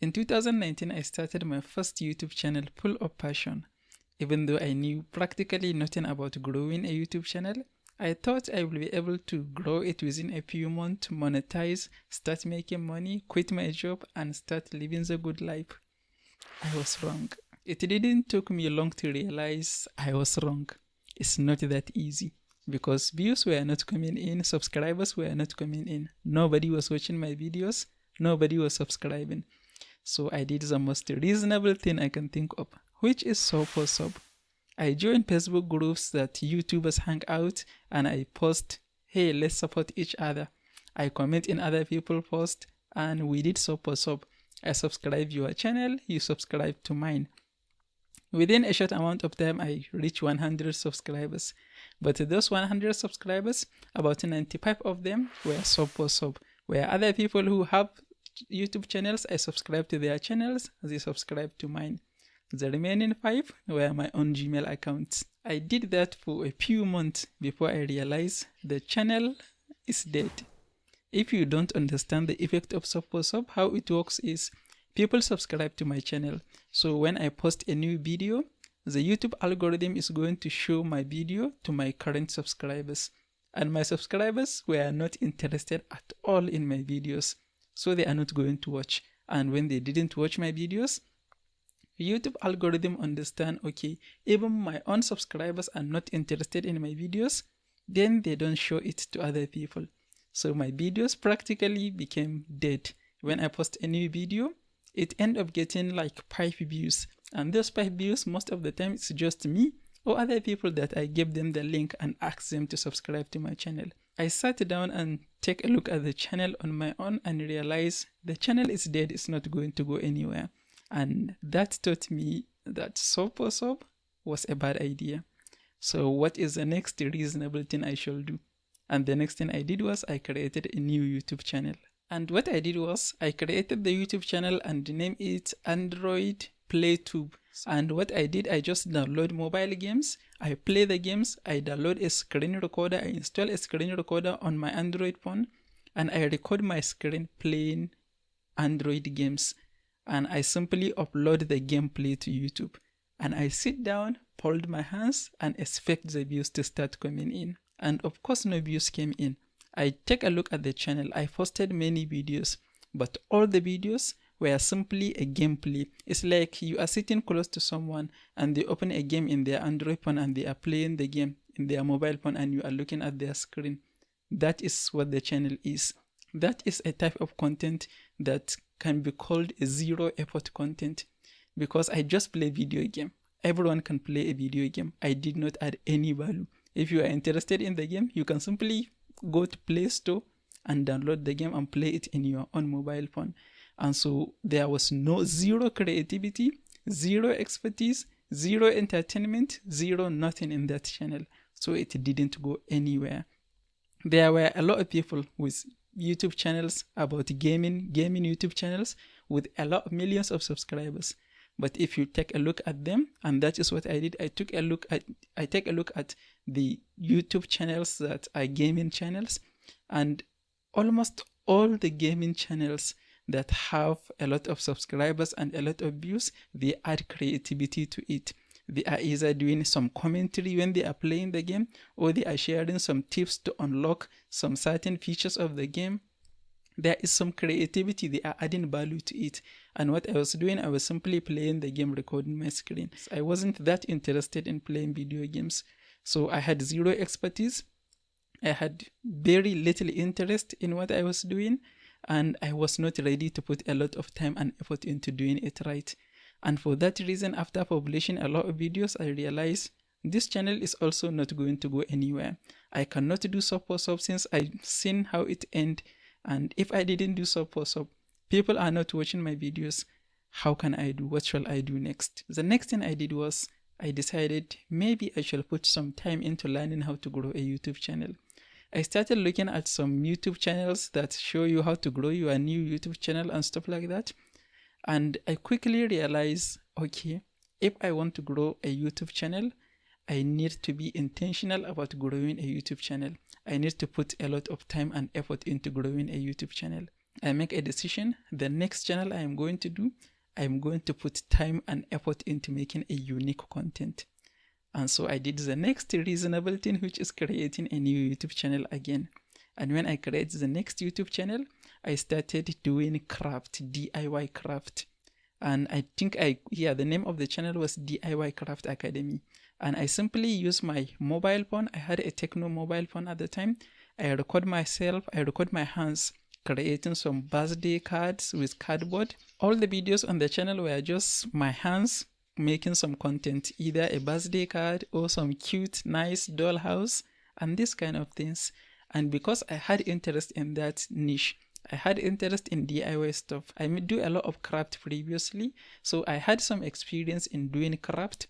In 2019, I started my first YouTube channel full of passion. Even though I knew practically nothing about growing a YouTube channel, I thought I would be able to grow it within a few months, monetize, start making money, quit my job, and start living the good life. I was wrong. It didn't take me long to realize I was wrong. It's not that easy because views were not coming in, subscribers were not coming in. Nobody was watching my videos, nobody was subscribing. So I did the most reasonable thing I can think of, which is sub for sub. I joined Facebook groups that YouTubers hang out and I post, hey, let's support each other. I comment in other people's posts and we did sub for sub. I subscribe your channel, you subscribe to mine. Within a short amount of time, I reached 100 subscribers. But those 100 subscribers, about 95 of them were sub for sub, where other people who have YouTube channels, I subscribe to their channels, they subscribe to mine. The remaining 5 were my own Gmail accounts. I did that for a few months before I realized the channel is dead. If you don't understand the effect of sub for sub, how it works is people subscribe to my channel. So when I post a new video, the YouTube algorithm is going to show my video to my current subscribers. And my subscribers were not interested at all in my videos. So they are not going to watch. And when they didn't watch my videos, YouTube algorithm understand, okay, even my own subscribers are not interested in my videos, then they don't show it to other people. So my videos practically became dead. When I post a new video, it ended up getting like 5 views. And those 5 views, most of the time, it's just me or other people that I give them the link and ask them to subscribe to my channel. I sat down and take a look at the channel on my own and realized the channel is dead, it's not going to go anywhere. And that taught me that sub for sub was a bad idea. So what is the next reasonable thing I should do? And the next thing I did was I created a new YouTube channel. And what I did was I created the YouTube channel and named it Android PlayTube. And what I did, I just download mobile games, I play the games, I download a screen recorder, I install a screen recorder on my Android phone, and I record my screen playing Android games. And I simply upload the gameplay to YouTube. And I sit down, fold my hands, and expect the views to start coming in. And of course, no views came in. I take a look at the channel. I posted many videos, but all the videos were simply a gameplay. It's like you are sitting close to someone and they open a game in their Android phone and they are playing the game in their mobile phone and you are looking at their screen. That is what the channel is. That is a type of content that can be called a zero effort content because I just play video game. Everyone can play a video game. I did not add any value. If you are interested in the game, you can simply go to Play Store and download the game and play it in your own mobile phone. And so there was zero creativity, zero expertise, zero entertainment, zero nothing in that channel. So it didn't go anywhere. There were a lot of people with YouTube channels about gaming YouTube channels with a lot of millions of subscribers. But if you take a look at them, and that is what I did, I take a look at the YouTube channels that are gaming channels, and almost all the gaming channels that have a lot of subscribers and a lot of views, they add creativity to it. They are either doing some commentary when they are playing the game, or they are sharing some tips to unlock some certain features of the game. There is some creativity, they are adding value to it. And what I was doing, I was simply playing the game, recording my screen. I wasn't that interested in playing video games. So I had zero expertise. I had very little interest in what I was doing. And I was not ready to put a lot of time and effort into doing it right. And for that reason, after publishing a lot of videos, I realized this channel is also not going to go anywhere. I cannot do sub for sub since I've seen how it ends. And if I didn't do sub for sub, people are not watching my videos. How can I do? What shall I do next? The next thing I did was I decided maybe I shall put some time into learning how to grow a YouTube channel. I started looking at some YouTube channels that show you how to grow your new YouTube channel and stuff like that. And I quickly realized, okay, if I want to grow a YouTube channel, I need to be intentional about growing a YouTube channel. I need to put a lot of time and effort into growing a YouTube channel. I make a decision. The next channel I am going to do, I am going to put time and effort into making a unique content. And so I did the next reasonable thing, which is creating a new YouTube channel again. And when I created the next YouTube channel, I started doing craft, DIY craft. And I think the name of the channel was DIY Craft Academy. And I simply used my mobile phone. I had a Techno mobile phone at the time. I record myself, I record my hands creating some birthday cards with cardboard. All the videos on the channel were just my hands making some content, either a birthday card or some cute, nice dollhouse and this kind of things. And because I had interest in that niche, I had interest in DIY stuff. I do a lot of craft previously, so I had some experience in doing craft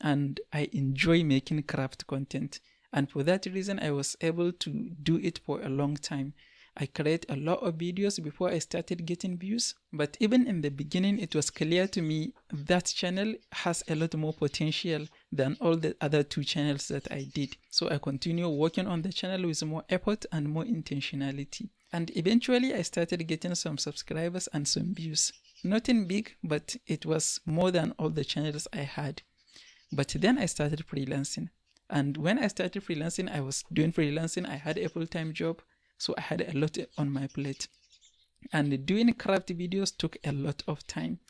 and I enjoy making craft content. And for that reason, I was able to do it for a long time. I created a lot of videos before I started getting views, but even in the beginning, it was clear to me that channel has a lot more potential than all the other 2 channels that I did. So I continued working on the channel with more effort and more intentionality. And eventually I started getting some subscribers and some views. Nothing big, but it was more than all the channels I had. But then I started freelancing. And when I started freelancing, I was doing freelancing. I had a full-time job. So I had a lot on my plate. And doing craft videos took a lot of time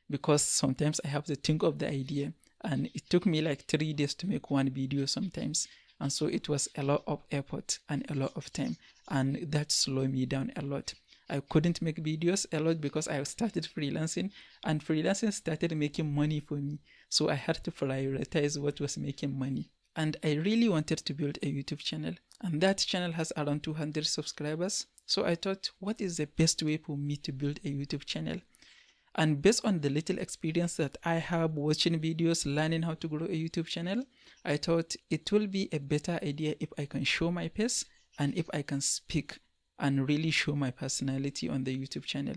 because sometimes I have to think of the idea. And it took me like 3 days to make one video sometimes. And so it was a lot of effort and a lot of time. And that slowed me down a lot. I couldn't make videos a lot because I started freelancing. And freelancing started making money for me. So I had to prioritize what was making money. And I really wanted to build a YouTube channel. And that channel has around 200 subscribers. So I thought, what is the best way for me to build a YouTube channel? And based on the little experience that I have watching videos, learning how to grow a YouTube channel, I thought it will be a better idea if I can show my face and if I can speak and really show my personality on the YouTube channel.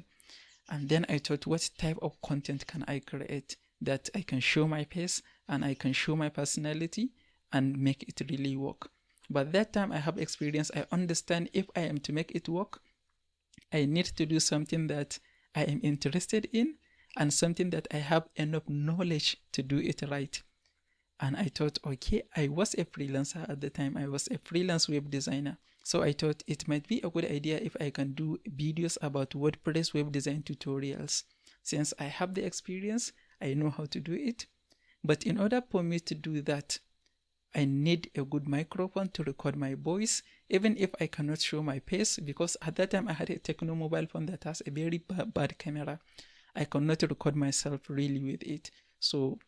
And then I thought, what type of content can I create that I can show my face and I can show my personality and make it really work? But that time I have experience. I understand if I am to make it work, I need to do something that I am interested in and something that I have enough knowledge to do it right. And I thought, okay, I was a freelancer at the time. I was a freelance web designer. So I thought it might be a good idea if I can do videos about WordPress web design tutorials. Since I have the experience, I know how to do it. But in order for me to do that, I need a good microphone to record my voice, even if I cannot show my face, because at that time I had a Techno mobile phone that has a very bad camera. I cannot record myself really with it. So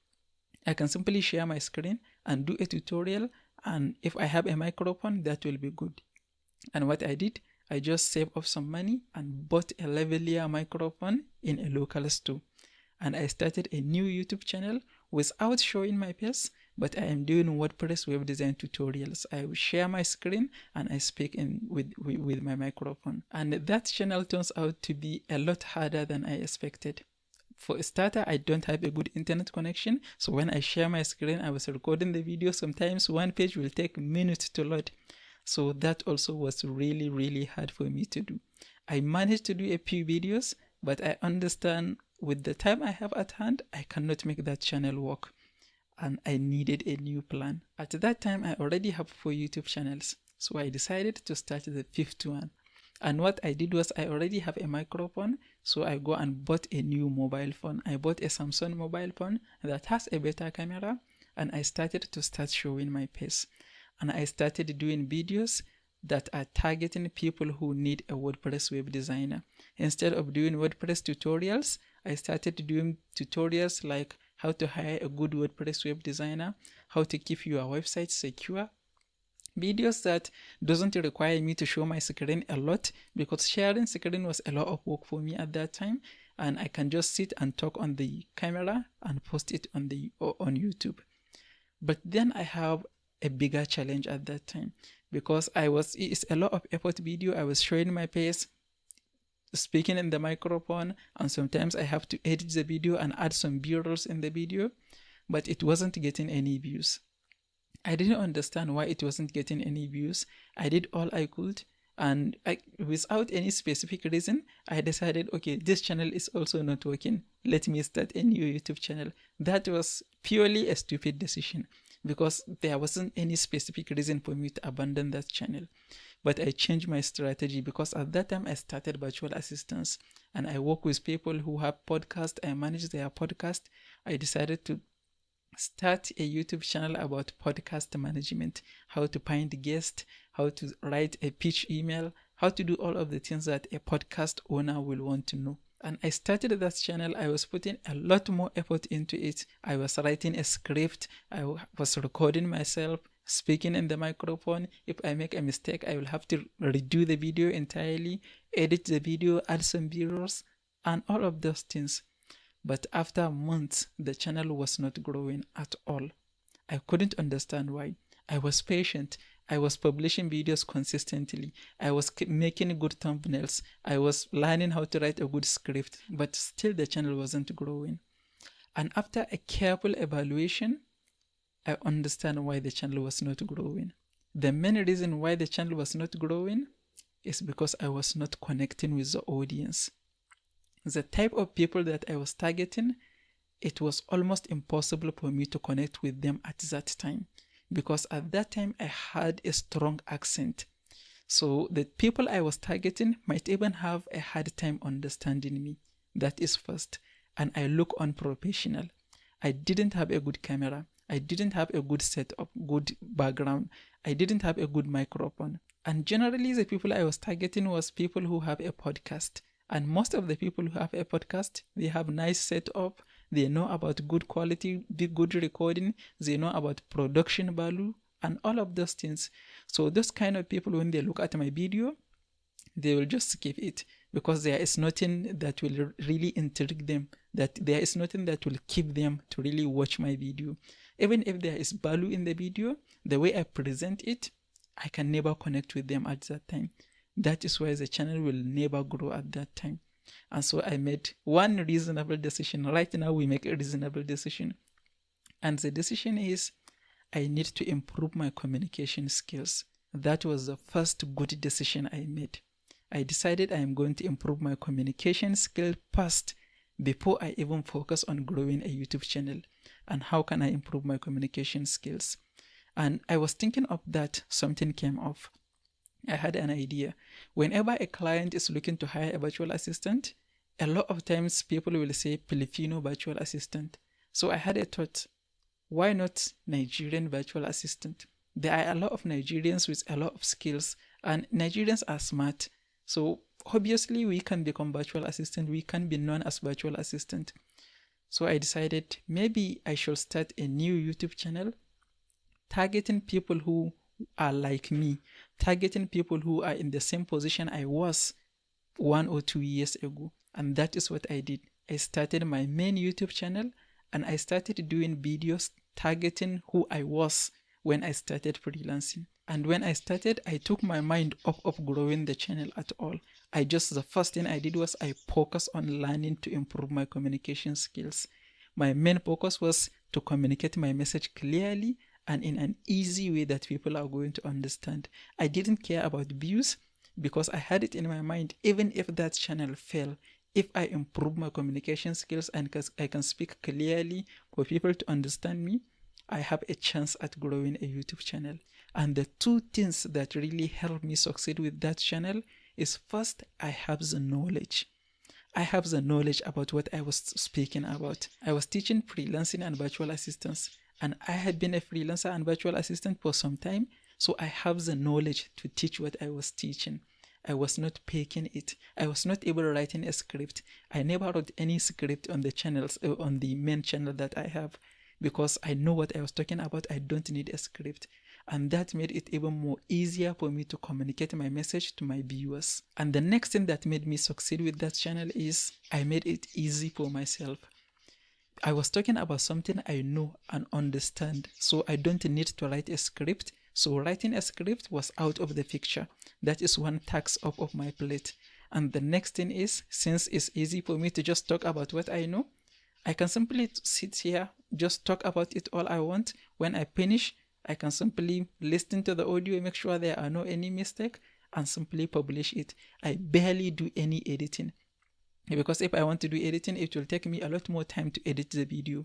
I can simply share my screen and do a tutorial, and if I have a microphone, that will be good. And what I did, I just saved up some money and bought a lavalier microphone in a local store. And I started a new YouTube channel without showing my face, but I am doing WordPress web design tutorials. I will share my screen and I speak with my microphone. And that channel turns out to be a lot harder than I expected. For a starter, I don't have a good internet connection. So when I share my screen, I was recording the video. Sometimes one page will take minutes to load. So that also was really, really hard for me to do. I managed to do a few videos, but I understand with the time I have at hand, I cannot make that channel work. And I needed a new plan. At that time, I already have 4 YouTube channels. So I decided to start the 5th one. And what I did was I already have a microphone. So I go and bought a new mobile phone. I bought a Samsung mobile phone that has a better camera. And I started to showing my face. And I started doing videos that are targeting people who need a WordPress web designer. Instead of doing WordPress tutorials, I started doing tutorials like how to hire a good WordPress web designer, how to keep your website secure. Videos that doesn't require me to show my screen a lot, because sharing screen was a lot of work for me at that time, and I can just sit and talk on the camera and post it on YouTube. But then I have a bigger challenge at that time, because it's a lot of effort video. I was showing my face, speaking in the microphone, and sometimes I have to edit the video and add some b-rolls in the video, but it wasn't getting any views. I didn't understand why it wasn't getting any views. I did all I could. And without any specific reason, I decided, okay, this channel is also not working. Let me start a new YouTube channel. That was purely a stupid decision because there wasn't any specific reason for me to abandon that channel. But I changed my strategy because at that time I started virtual assistants and I work with people who have podcasts. I manage their podcast. I decided to start a YouTube channel about podcast management, how to find guests, how to write a pitch email, how to do all of the things that a podcast owner will want to know. And I started that channel. I was putting a lot more effort into it. I was writing a script. I was recording myself, speaking in the microphone. If I make a mistake, I will have to redo the video entirely, edit the video, add some B-rolls, and all of those things. But after months, the channel was not growing at all. I couldn't understand why. I was patient. I was publishing videos consistently. I was making good thumbnails. I was learning how to write a good script, but still the channel wasn't growing. And after a careful evaluation, I understand why the channel was not growing. The main reason why the channel was not growing is because I was not connecting with the audience. The type of people that I was targeting, it was almost impossible for me to connect with them at that time because at that time I had a strong accent. So the people I was targeting might even have a hard time understanding me. That is first. And I look unprofessional. I didn't have a good camera. I didn't have a good setup, good background. I didn't have a good microphone. And generally the people I was targeting was people who have a podcast. And most of the people who have a podcast, they have nice setup, they know about good quality, good recording, they know about production value, and all of those things. So those kind of people, when they look at my video, they will just skip it because there is nothing that will really intrigue them, that there is nothing that will keep them to really watch my video. Even if there is value in the video, the way I present it, I can never connect with them at that time. That is why the channel will never grow at that time. And so I made one reasonable decision. Right now we make a reasonable decision. And the decision is I need to improve my communication skills. That was the first good decision I made. I decided I am going to improve my communication skill first before I even focus on growing a YouTube channel. And how can I improve my communication skills? And I was thinking of that, something came up. I had an idea. Whenever a client is looking to hire a virtual assistant, a lot of times people will say Filipino virtual assistant. So I had a thought, why not Nigerian virtual assistant? There are a lot of Nigerians with a lot of skills, and Nigerians are smart. So obviously we can become virtual assistant. We can be known as virtual assistant. So I decided maybe I should start a new YouTube channel targeting people who are like me, targeting people who are in the same position I was 1 or 2 years ago. And that is what I did. I started my main YouTube channel and I started doing videos targeting who I was when I started freelancing. And when I started, I took my mind off of growing the channel at all. The first thing I did was I focused on learning to improve my communication skills. My main focus was to communicate my message clearly and in an easy way that people are going to understand. I didn't care about views because I had it in my mind, even if that channel fell, if I improve my communication skills and I can speak clearly for people to understand me, I have a chance at growing a YouTube channel. And the two things that really helped me succeed with that channel is first, I have the knowledge. I have the knowledge about what I was speaking about. I was teaching freelancing and virtual assistance, and I had been a freelancer and virtual assistant for some time, so I have the knowledge to teach what I was teaching. I was not faking it. I was not even writing a script. I never wrote any script on the channels, on the main channel that I have, because I know what I was talking about. I don't need a script. And that made it even more easier for me to communicate my message to my viewers. And the next thing that made me succeed with that channel is I made it easy for myself. I was talking about something I know and understand, so I don't need to write a script. So writing a script was out of the picture. That is one task off of my plate. And the next thing is, since it's easy for me to just talk about what I know, I can simply sit here, just talk about it all I want. When I finish, I can simply listen to the audio, make sure there are no any mistake, and simply publish it. I barely do any editing, because if I want to do editing, it will take me a lot more time to edit the video.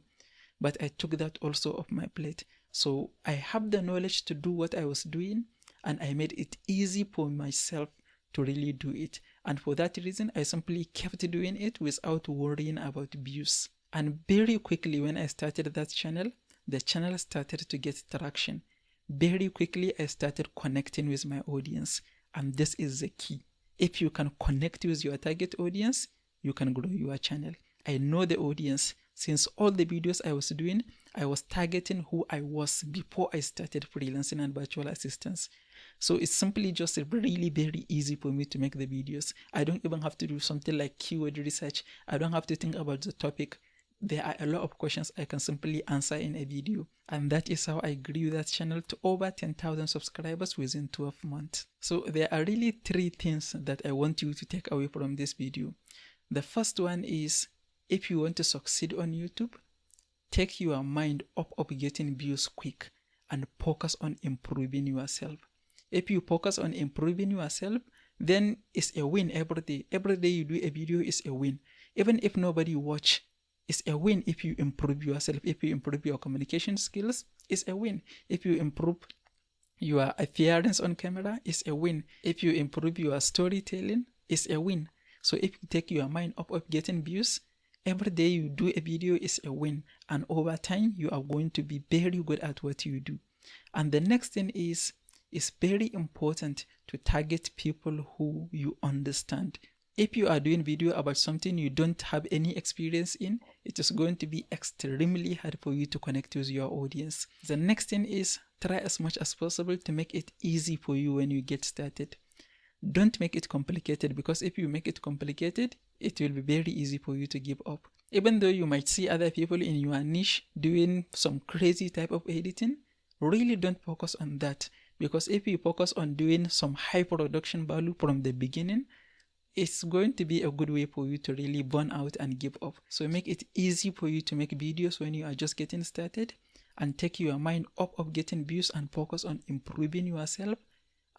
But I took that also off my plate. So I have the knowledge to do what I was doing, and I made it easy for myself to really do it. And for that reason, I simply kept doing it without worrying about views. And very quickly, when I started that channel, the channel started to get traction. Very quickly, I started connecting with my audience. And this is the key. If you can connect with your target audience, you can grow your channel. I know the audience. Since all the videos I was doing, I was targeting who I was before I started freelancing and virtual assistance. So it's simply just really very easy for me to make the videos. I don't even have to do something like keyword research. I don't have to think about the topic. There are a lot of questions I can simply answer in a video. And that is how I grew that channel to over 10,000 subscribers within 12 months. So there are really 3 things that I want you to take away from this video. The first one is, if you want to succeed on YouTube, take your mind off of getting views quick and focus on improving yourself. If you focus on improving yourself, then it's a win every day. Every day you do a video is a win. Even if nobody watch, it's a win if you improve yourself. If you improve your communication skills, it's a win. If you improve your appearance on camera, it's a win. If you improve your storytelling, it's a win. So if you take your mind off of getting views, every day you do a video is a win. And over time, you are going to be very good at what you do. And the next thing is, it's very important to target people who you understand. If you are doing video about something you don't have any experience in, it is going to be extremely hard for you to connect with your audience. The next thing is, try as much as possible to make it easy for you when you get started. Don't make it complicated, because if you make it complicated, it will be very easy for you to give up. Even though you might see other people in your niche doing some crazy type of editing, really don't focus on that. Because if you focus on doing some high production value from the beginning, it's going to be a good way for you to really burn out and give up. So make it easy for you to make videos when you are just getting started, and take your mind off of getting views and focus on improving yourself,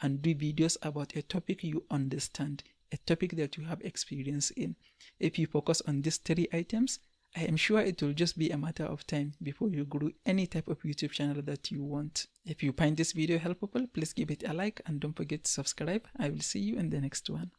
and do videos about a topic you understand, a topic that you have experience in. If you focus on these 3 items, I am sure it will just be a matter of time before you grow any type of YouTube channel that you want. If you find this video helpful, please give it a like and don't forget to subscribe. I will see you in the next one.